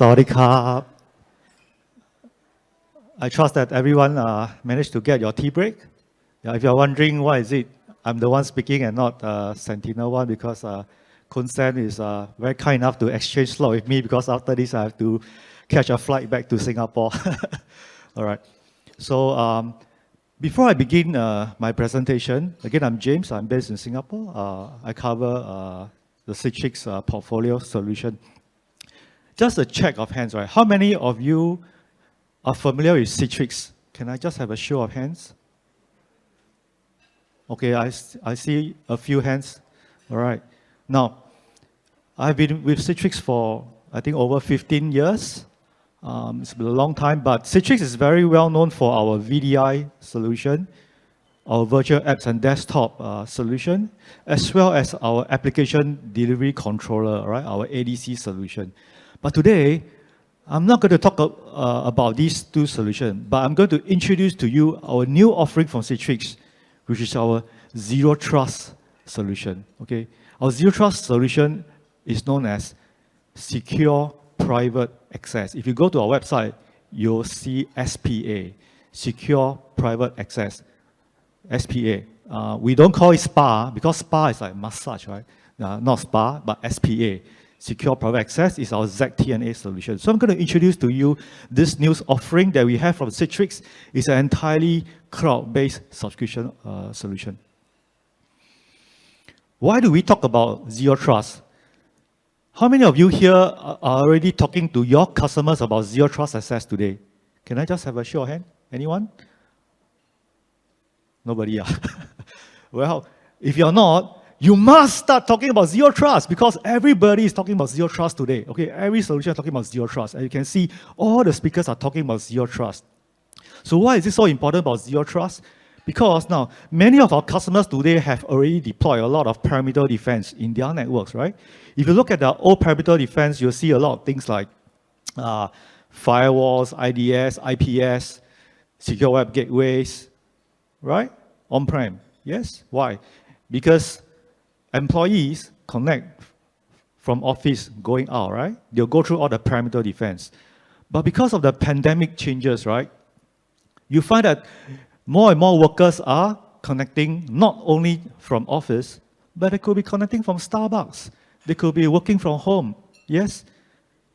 Sawadee krap. I trust that everyone managed to get your tea break. Yeah, if you're wondering why is it I'm the one speaking and not Sentinel one, because Kun Sen is very kind enough to exchange slot with me, because after this I have to catch a flight back to Singapore. All right. So before I begin my presentation, again, I'm James. I'm based in Singapore. I cover the Citrix portfolio solution. Just a check of hands, right? How many of you are familiar with Citrix? Can I just have a show of hands? Okay, I see a few hands. All right. Now, I've been with Citrix for, I think, over 15 years. It's been a long time, but Citrix is very well known for our VDI solution, our virtual apps and desktop solution, as well as our application delivery controller, right? Our ADC solution. But today, I'm not going to talk about these two solutions, but I'm going to introduce to you our new offering from Citrix, which is our Zero Trust solution, okay? Our Zero Trust solution is known as Secure Private Access. If you go to our website, you'll see SPA, Secure Private Access, SPA. We don't call it SPA, because SPA is like massage, right? Not SPA, but SPA. Secure Private Access is our ZTNA solution. So I'm going to introduce to you this new offering that we have from Citrix. It's an entirely cloud-based subscription solution. Why do we talk about Zero Trust? How many of you here are already talking to your customers about Zero Trust Access today? Can I just have a show of hand? Anyone? Nobody, yeah. Well, if you're not, you must start talking about Zero Trust, because everybody is talking about Zero Trust today. Okay, every solution is talking about Zero Trust. And you can see all the speakers are talking about Zero Trust. So why is it so important about Zero Trust? Because now, many of our customers today have already deployed a lot of perimeter defense in their networks, right? If you look at the old perimeter defense, you'll see a lot of things like firewalls, IDS, IPS, secure web gateways, right? On-prem, yes? Why? Because employees connect from office going out, right? They'll go through all the perimeter defense. But because of the pandemic changes, right? You find that more and more workers are connecting not only from office, but they could be connecting from Starbucks. They could be working from home. Yes?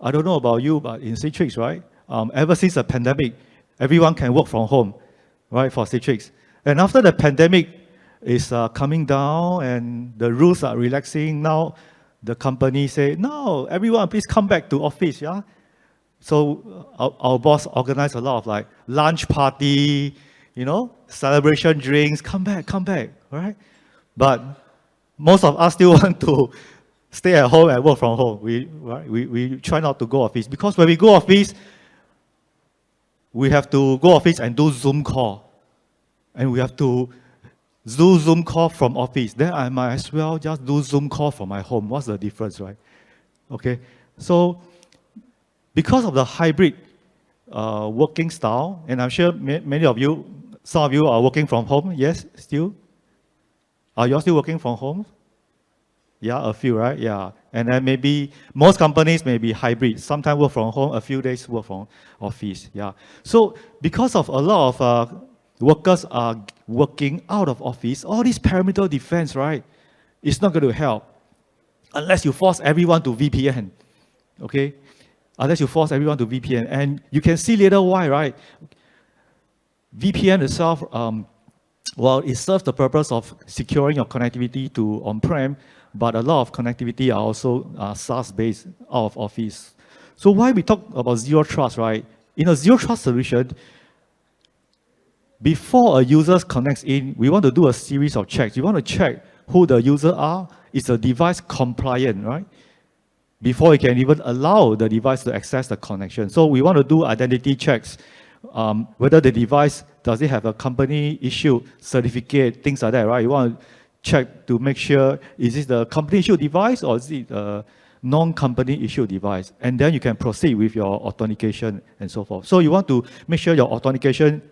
I don't know about you, but in Citrix, right? Ever since the pandemic, everyone can work from home, right, for Citrix. And after the pandemic is coming down and the rules are relaxing, now the company say, no, everyone please come back to office, yeah? So our boss organized a lot of like lunch party, you know, celebration drinks, come back, all right? But most of us still want to stay at home and work from home. We try not to go office, because when we go office, we have to go office and do Zoom call. And we have to do Zoom call from office. Then I might as well just do Zoom call from my home. What's the difference, right? Okay, so because of the hybrid working style, and I'm sure many of you, some of you are working from home, yes, still? Are you all still working from home? Yeah, a few, right? Yeah. And then maybe most companies may be hybrid. Sometimes work from home, a few days work from office. Yeah. So because of a lot of workers are working out of office, all this perimeter defense, right, it's not going to help unless you force everyone to VPN. Okay? Unless you force everyone to VPN. And you can see later why, right? VPN itself, well, it serves the purpose of securing your connectivity to on-prem, but a lot of connectivity are also SaaS-based out of office. So why we talk about Zero Trust, right? In a Zero Trust solution, before a user connects in, we want to do a series of checks. We want to check who the user are. Is the device compliant, right? Before we can even allow the device to access the connection. So we want to do identity checks. Whether the device, does it have a company-issued certificate, things like that, right? You want to check to make sure, is this the company-issued device or is it a non-company-issued device? And then you can proceed with your authentication and so forth. So you want to make sure your authentication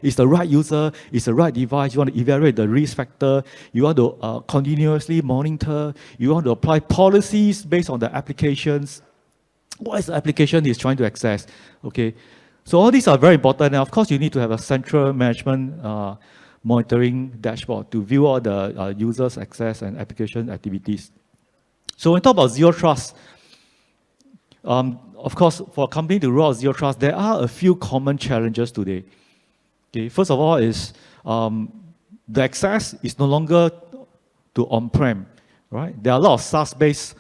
is the right user, is the right device. You want to evaluate the risk factor. You want to continuously monitor. You want to apply policies based on the applications What is the application he's trying to access? Okay, so all these are very important. And of course, you need to have a central management monitoring dashboard to view all the users' access and application activities. So when we talk about zero trust, of course, for a company to roll out zero trust, there are a few common challenges today. Okay, first of all is the access is no longer to on-prem, right? There are a lot of SaaS-based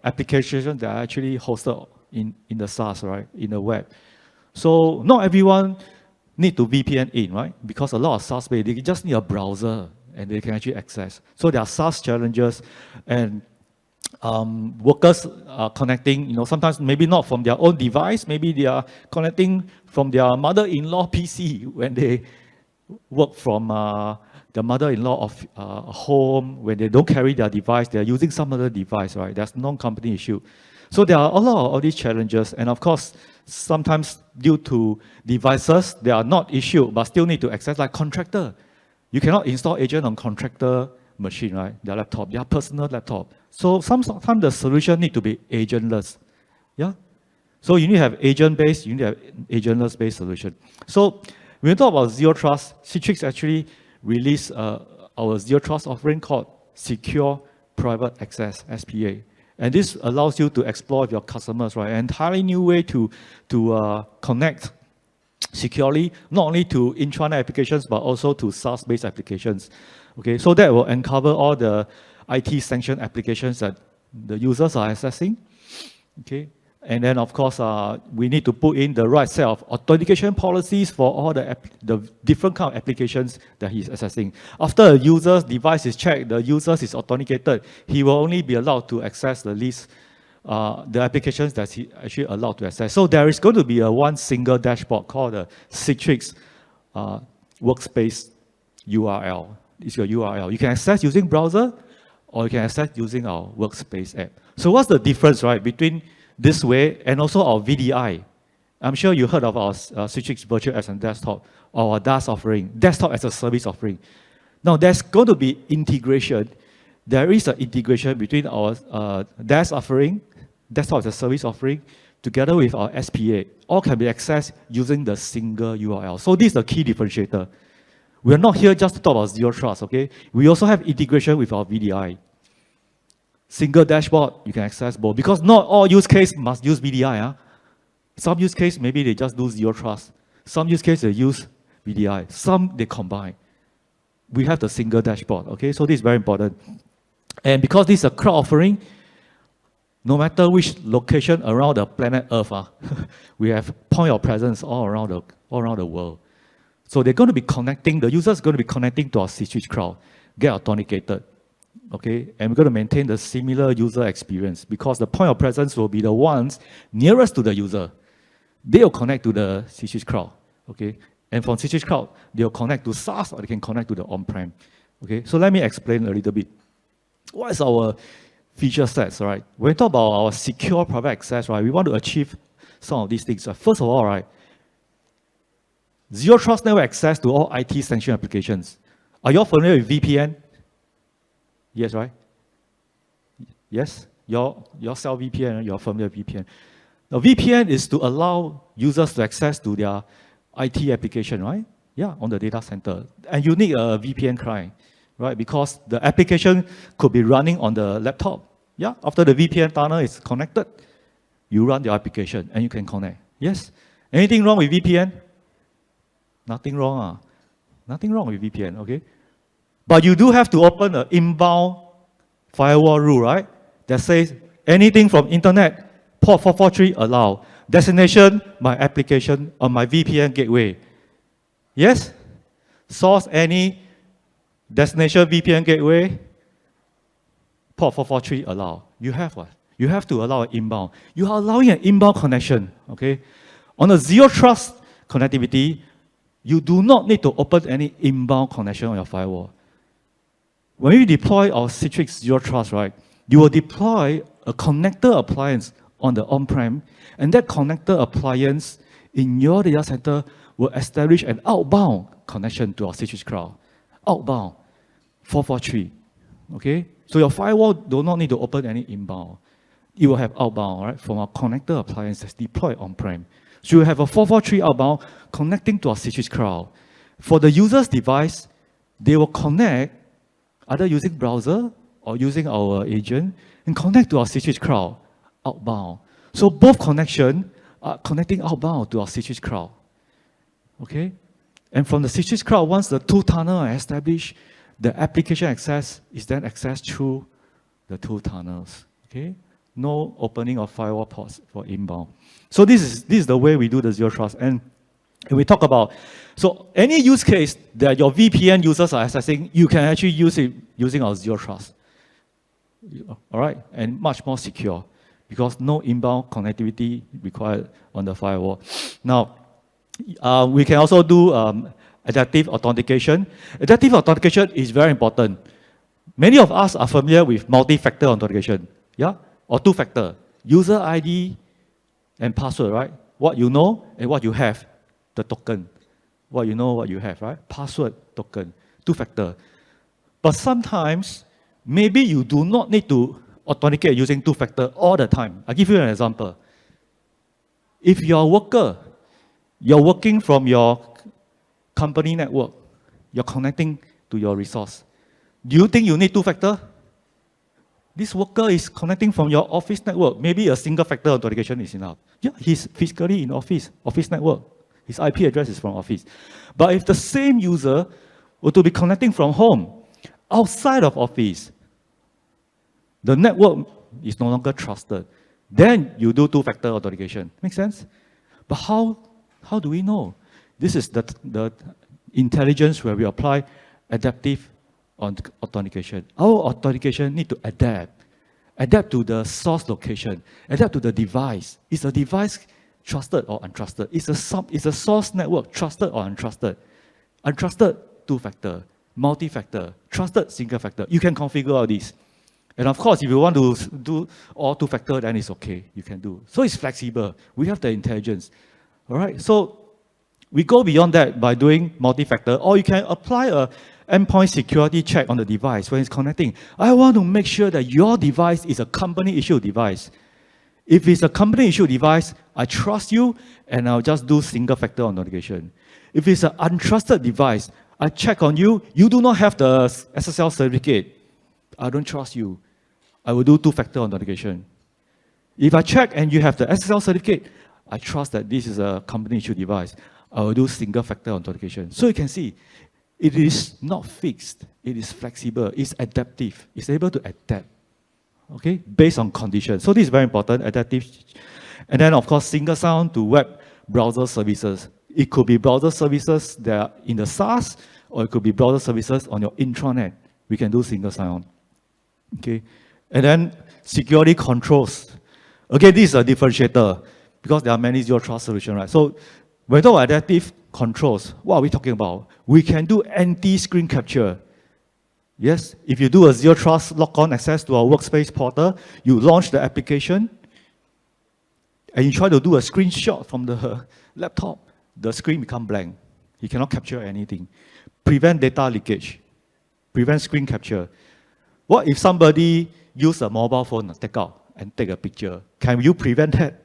applications that are actually hosted in the SaaS, right, in the web. So not everyone need to VPN in, right? Because a lot of SaaS-based, they just need a browser and they can actually access. So there are SaaS challenges, and workers are connecting, sometimes maybe not from their own device, maybe they are connecting from their mother-in-law PC when they work from the mother-in-law of home. When they don't carry their device, they're using some other device, right? That's non-company issue. So there are a lot of all these challenges, and of course, sometimes due to devices, they are not issued, but still need to access, like contractor. You cannot install agent on contractor machine, right? Their laptop, their personal laptop. So sometimes the solution need to be agentless, yeah? So you need to have agent-based, you need to have agentless-based solution. So when we talk about zero trust, Citrix actually released our zero trust offering called Secure Private Access, SPA. And this allows you to explore with your customers, right? An entirely new way to connect securely, not only to intranet applications, but also to SaaS-based applications. Okay, so that will uncover all the IT sanctioned applications that the users are accessing. Okay, and then of course, we need to put in the right set of authentication policies for all the different kind of applications that he's accessing. After a user's device is checked, the user is authenticated, he will only be allowed to access the list, the applications that he actually allowed to access. So there is going to be one single dashboard called the Citrix Workspace URL. It's your URL. You can access using browser, or you can access using our Workspace app. So what's the difference, right, between this way and also our VDI? I'm sure you heard of our Citrix Virtual Apps and Desktop, or our DaaS offering, Desktop as a Service offering. Now, there's going to be integration. There is an integration between our DaaS offering, Desktop as a Service offering, together with our SPA. All can be accessed using the single URL. So this is the key differentiator. We're not here just to talk about zero trust, okay? We also have integration with our VDI. Single dashboard, you can access both. Because not all use case must use VDI. Huh? Some use case, maybe they just do zero trust. Some use case, they use VDI. Some, they combine. We have the single dashboard, okay? So this is very important. And because this is a cloud offering, no matter which location around the planet Earth, we have point of presence all around the world. So they're going to be connecting, the user's going to be connecting to our Citrix Cloud, get authenticated, okay? And we're going to maintain the similar user experience because the point of presence will be the ones nearest to the user. They will connect to the Citrix Cloud, okay? And from Citrix Cloud, they'll connect to SaaS or they can connect to the on-prem, okay? So let me explain a little bit. What is our feature sets, right? When we talk about our secure private access, right, we want to achieve some of these things. First of all, right, zero trust network access to all IT sanctioned applications. Are you all familiar with VPN? Yes, right? Yes? Your self VPN, you're familiar with VPN. Now, VPN is to allow users to access to their IT application, right? Yeah, on the data center. And you need a VPN client, right? Because the application could be running on the laptop. Yeah, after the VPN tunnel is connected, you run the application and you can connect. Yes? Anything wrong with VPN? Nothing wrong. Nothing wrong with VPN, okay? But you do have to open an inbound firewall rule, right? That says anything from internet, port 443 allow. Destination, my application on my VPN gateway. Yes? Source, any destination VPN gateway, port 443 allow. You have what? You have to allow an inbound. You are allowing an inbound connection, okay? On a zero trust connectivity, you do not need to open any inbound connection on your firewall. When you deploy our Citrix Zero Trust, right, you will deploy a connector appliance on the on-prem, and that connector appliance in your data center will establish an outbound connection to our Citrix Cloud. Outbound, 443, okay? So your firewall do not need to open any inbound. it will have outbound, right, from our connector appliance that's deployed on-prem. So you have a 443 outbound connecting to our Citrix cloud. For the user's device, they will connect either using browser or using our agent and connect to our Citrix cloud outbound. So both connection are connecting outbound to our Citrix cloud. Okay? And from the Citrix cloud, once the two tunnels are established, the application access is then accessed through the two tunnels. Okay? No opening of firewall ports for inbound. So this is the way we do the zero trust. And we talk about, so any use case that your VPN users are accessing, you can actually use it using our zero trust. All right? And much more secure because no inbound connectivity required on the firewall. Now, we can also do adaptive authentication. Adaptive authentication is very important. Many of us are familiar with multi-factor authentication, yeah? Or two-factor. User ID and password, right? What you know and what you have, the token. What you know, what you have, right? Password, token, two-factor. But sometimes, maybe you do not need to authenticate using two-factor all the time. I'll give you an example. If you're a worker, you're working from your company network, you're connecting to your resource. Do you think you need two-factor? This worker is connecting from your office network. Maybe a single-factor authentication is enough. Yeah, he's physically in office network. His IP address is from office. But if the same user were to be connecting from home, outside of office, the network is no longer trusted. Then you do two-factor authentication. Make sense? But how do we know? This is the intelligence where we apply adaptive authentication. Our authentication need to adapt to the source location, adapt to the device. Is the device trusted or untrusted? Is a source network trusted or untrusted? Untrusted, two-factor. Multi-factor, trusted, single-factor. You can configure all these. And of course, if you want to do all two-factor, then it's okay. You can do. So it's flexible. We have the intelligence. All right? So we go beyond that by doing multi-factor, or you can apply a endpoint security check on the device when it's connecting. I want to make sure that your device is a company-issued device. If it's a company-issued device, I trust you, and I'll just do single-factor authentication. If it's an untrusted device, I check on you, you do not have the SSL certificate. I don't trust you. I will do two-factor authentication. If I check and you have the SSL certificate, I trust that this is a company-issued device. I will do single-factor authentication. So you can see, it is not fixed. It is flexible. It's adaptive. It's able to adapt, okay, based on conditions. So this is very important, adaptive. And then, of course, single sign-on to web browser services. It could be browser services that are in the SaaS, or it could be browser services on your intranet. We can do single sign-on. Okay, and then security controls. Again, this is a differentiator because there are many zero trust solutions, right? So when we talk about adaptive controls, what are we talking about? We can do anti-screen capture. Yes, if you do a zero trust lock-on access to our workspace portal, you launch the application, and you try to do a screenshot from the laptop, the screen becomes blank. You cannot capture anything. Prevent data leakage. Prevent screen capture. What if somebody use a mobile phone, take out and take a picture? Can you prevent that?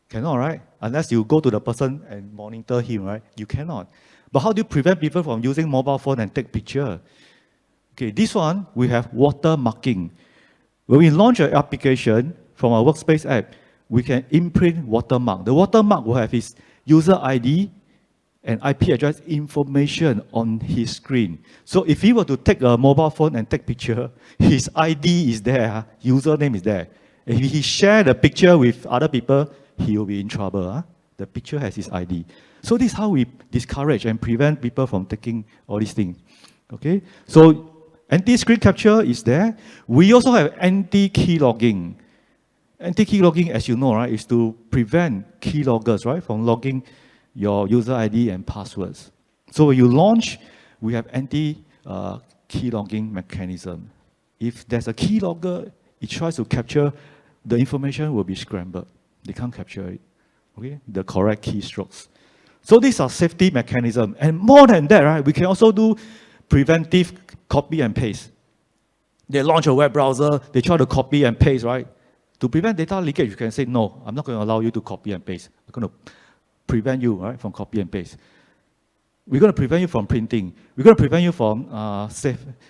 Cannot, right? Unless you go to the person and monitor him, right? You cannot. But how do you prevent people from using mobile phone and take picture? Okay, this one, we have watermarking. When we launch an application from our workspace app, we can imprint watermark. The watermark will have his user ID and IP address information on his screen. So if he were to take a mobile phone and take picture, his ID is there, username is there. If he share the picture with other people, he will be in trouble. The picture has his ID. So this is how we discourage and prevent people from taking all these things. Okay? So anti-screen capture is there. We also have anti-key logging. Anti-key logging, as you know, right, is to prevent keyloggers, right, from logging your user ID and passwords. So when you launch, we have anti-key logging mechanism. If there's a keylogger, it tries to capture, the information will be scrambled. They can't capture it, okay? The correct keystrokes. So these are safety mechanisms. And more than that, right, we can also do preventive copy and paste. They launch a web browser, they try to copy and paste, right? To prevent data leakage, you can say, no, I'm not going to allow you to copy and paste. I'm going to prevent you, right, from copy and paste. We're going to prevent you from printing. We're going to prevent you from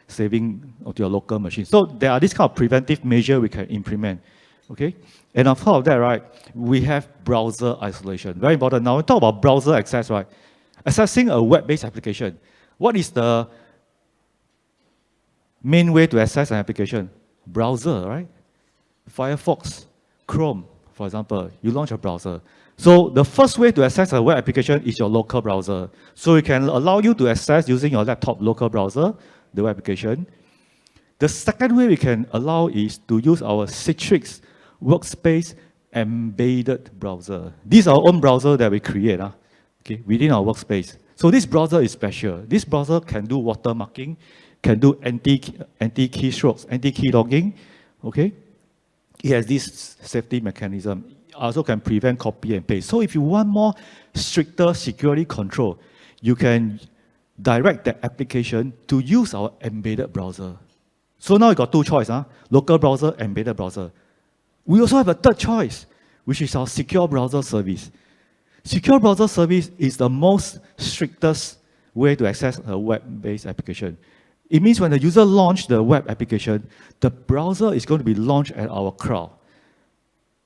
saving of your local machine. So there are this kind of preventive measure we can implement, okay? And on top of that, right, we have browser isolation. Very important. Now we talk about browser access, right? Accessing a web-based application. What is the main way to access an application? Browser, right? Firefox, Chrome, for example, you launch a browser. So the first way to access a web application is your local browser. So it can allow you to access using your laptop local browser, the web application. The second way we can allow is to use our Citrix workspace embedded browser. This is our own browser that we create okay, within our workspace. So this browser is special. This browser can do watermarking, can do anti-keystrokes, anti-key logging, okay? It has this safety mechanism. Also can prevent copy and paste. So if you want more stricter security control, you can direct the application to use our embedded browser. So now you got two choices, local browser, embedded browser. We also have a third choice, which is our secure browser service. Secure browser service is the most strictest way to access a web-based application. It means when the user launches the web application, the browser is going to be launched at our cloud.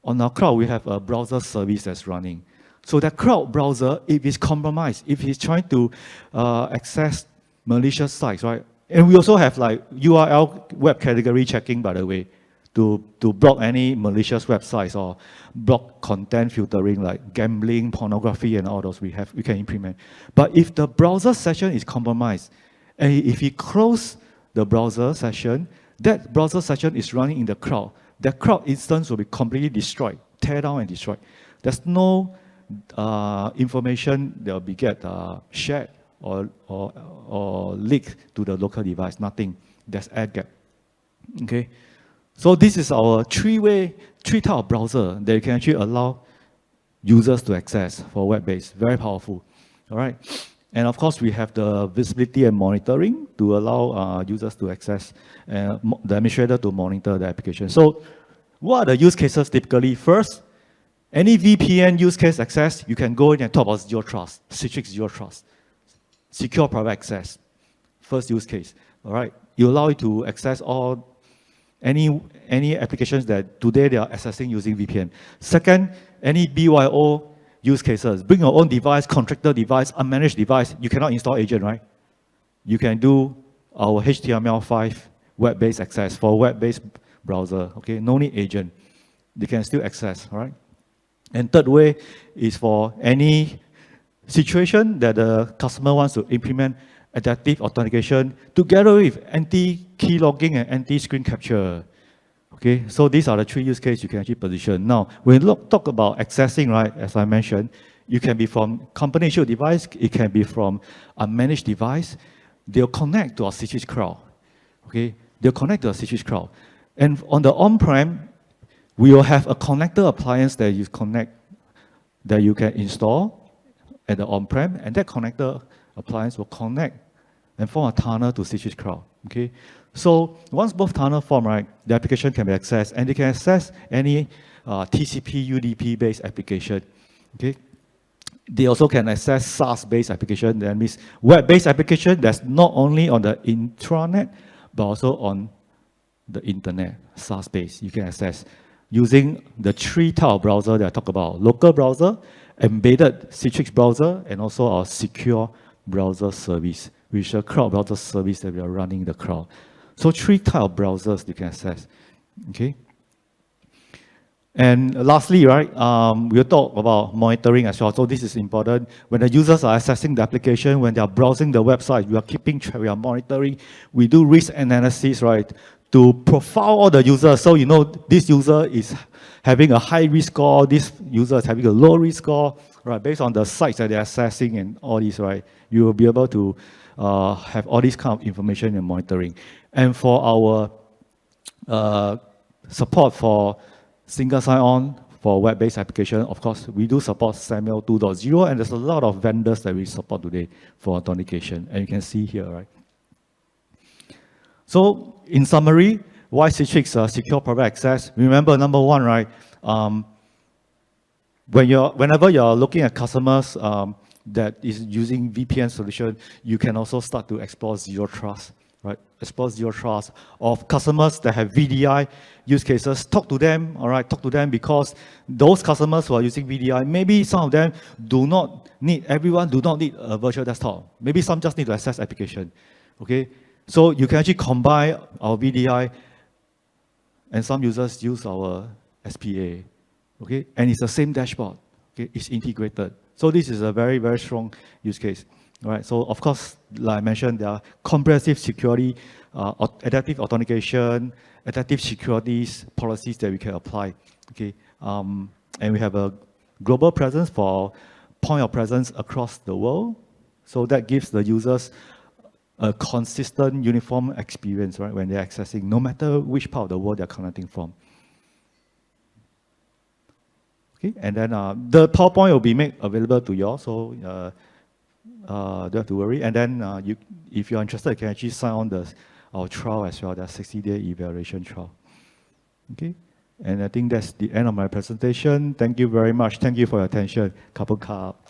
On our cloud, we have a browser service that's running. So that cloud browser, if it's compromised, if it's trying to access malicious sites, right? And we also have like URL web category checking, by the way, to block any malicious websites or block content filtering like gambling, pornography, and all those we can implement. But if the browser session is compromised, and if you close the browser session, that browser session is running in the cloud. The cloud instance will be completely destroyed, tear down and destroyed. There's no information that will be shared or leaked to the local device. Nothing. There's air gap. Okay. So this is our three-type of browser that you can actually allow users to access for web-based. Very powerful. All right. And of course, we have the visibility and monitoring to allow users to access, the administrator to monitor the application. So what are the use cases typically? First, any VPN use case access, you can go in and talk about Zero Trust, Citrix Zero Trust. Secure private access, first use case. All right, you allow you to access any applications that today they are accessing using VPN. Second, any BYO use cases. Bring your own device, contractor device, unmanaged device. You cannot install agent, right? You can do our HTML5 web-based access for web-based browser. Okay, no need agent. They can still access, all right? And third way is for any situation that the customer wants to implement adaptive authentication together with anti-key logging and anti-screen capture. Okay, so these are the three use cases you can actually position. Now, when we talk about accessing, right, as I mentioned, you can be from company-issued device, it can be from a managed device. They'll connect to our Citrix Cloud. Okay, they'll connect to our Citrix Cloud. And on the on-prem, we will have a connector appliance that you can install at the on-prem, and that connector appliance will connect and form a tunnel to Citrix Cloud. Okay, so once both tunnel form, right, the application can be accessed, and they can access any TCP, UDP-based application. Okay, they also can access SaaS-based application. That means web-based application that's not only on the intranet, but also on the internet, SaaS-based. You can access using the three type of browser that I talked about: local browser, embedded Citrix browser, and also our secure browser service, which is a cloud browser service that we are running in the cloud. So three type of browsers you can access. Okay. And lastly, right, we'll talk about monitoring as well. So this is important. When the users are accessing the application, when they are browsing the website, we are keeping track, we are monitoring. We do risk analysis, right, to profile all the users. So you know this user is having a high risk score, this user is having a low risk score, right? Based on the sites that they're accessing and all this, right? You will be able to have all this kind of information and monitoring. And for our support for single sign-on for web-based application, of course, we do support SAML 2.0, and there's a lot of vendors that we support today for authentication. And you can see here, right? So in summary, why Citrix secure private access? Remember, number one, right? Whenever you're looking at customers that is using VPN solution, you can also start to explore zero trust, right? Explore zero trust of customers that have VDI use cases. Talk to them, all right? Talk to them, because those customers who are using VDI, maybe some of them everyone do not need a virtual desktop. Maybe some just need to access application, okay? So you can actually combine our VDI, and some users use our SPA, okay? And it's the same dashboard, okay? It's integrated. So this is a very, very strong use case, all right? So of course, like I mentioned, there are comprehensive security, adaptive authentication, adaptive securities policies that we can apply, okay? And we have a global presence for point of presence across the world. So that gives the users a consistent, uniform experience, right, when they're accessing, no matter which part of the world they're connecting from. Okay, and then the PowerPoint will be made available to you all, so don't have to worry. And then if you're interested, you can actually sign on our trial as well, the 60-day evaluation trial. Okay, and I think that's the end of my presentation. Thank you very much. Thank you for your attention. Kapun Kap.